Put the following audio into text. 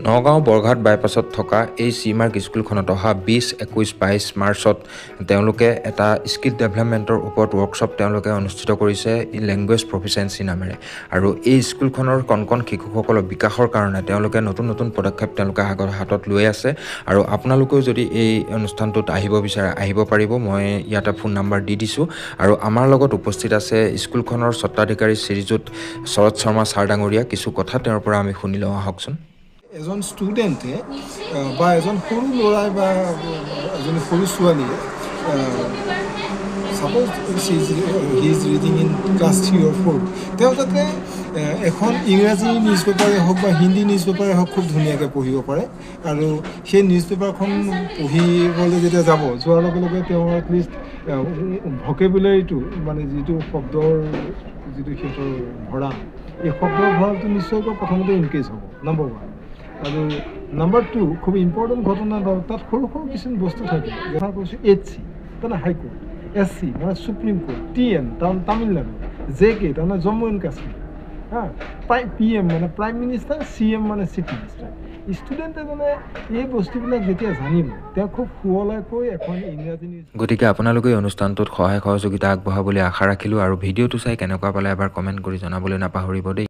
নগাঁও বৰঘাট বাইপাছত থকা এই চিমাৰ্ক স্কুলখনত অহা 20, 21, 22 মাৰ্চত তেওঁলোকে এটা স্কিল ডেভেলপমেণ্টৰ ওপৰত ৱৰ্কশ্বপ তেওঁলোকে অনুষ্ঠিত কৰিছে লেংগুৱেজ প্ৰফিচিয়েঞ্চি নামেৰে। আৰু এই স্কুলখনৰ কণ শিশুসকলৰ বিকাশৰ কাৰণে তেওঁলোকে নতুন পদক্ষেপ তেওঁলোকে হাতত লৈ আছে। আৰু আপোনালোকেও যদি এই অনুষ্ঠানটোত আহিব বিচাৰে আহিব পাৰিব। মই ইয়াতে ফোন নাম্বাৰ দি দিছোঁ। আৰু আমাৰ লগত উপস্থিত আছে স্কুলখনৰ স্বত্বাধিকাৰী শ্ৰীযুত শৰৎ শৰ্মা ছাৰ ডাঙৰীয়া। কিছু কথা তেওঁৰ পৰা আমি শুনি লওঁ, আহকচোন। এজন ষ্টুডেণ্টে বা এজন সৰু ল'ৰাই বা এজনী সৰু ছোৱালীয়ে suppose he is reading in class 3 or 4, তেওঁ যাতে এখন ইংৰাজী নিউজ পেপাৰে হওক বা হিন্দী নিউজ পেপাৰে হওক খুব ধুনীয়াকৈ পঢ়িব পাৰে। আৰু সেই নিউজ পেপাৰখন পঢ়িবলৈ যেতিয়া যোৱাৰ লগে লগে তেওঁৰ এটলিষ্ট ভকেবুলাৰীটো মানে যিটো শব্দৰ যিটো সিহঁতৰ ভঁৰাল, এই শব্দৰ ভঁৰালটো নিশ্চয়কৈ প্ৰথমতে ইনক্ৰিজ হ'ব, নম্বৰ 1। আৰু নম্বৰ 2, খুব ইম্পৰ্টেণ্ট ঘটনা তাত সৰু কিছুমান বস্তু থাকে। দেখা কৈছোঁ HC তাৰমানে হাইকোৰ্ট, SC মানে সুপ্ৰিম কোৰ্ট, TM তাৰমানে তামিলনাডু, JK তাৰমানে জম্মু এণ্ড কাশ্মীৰ, PM মানে প্ৰাইম মিনিষ্টাৰ, CM মানে চিফ মিনিষ্টাৰ। ষ্টুডেণ্টে মানে এই বস্তুবিলাক যেতিয়া জানিব, তেওঁ খুব সুৱলাকৈ এখন ইংৰাজী নিউজ। গতিকে আপোনালোকে এই অনুষ্ঠানটোত সহায় সহযোগিতা আগবঢ়াবলৈ আশা ৰাখিলোঁ। আৰু ভিডিঅ'টো চাই কেনেকুৱা পালে এবাৰ কমেণ্ট কৰি জনাবলৈ নাপাহৰিব দেই।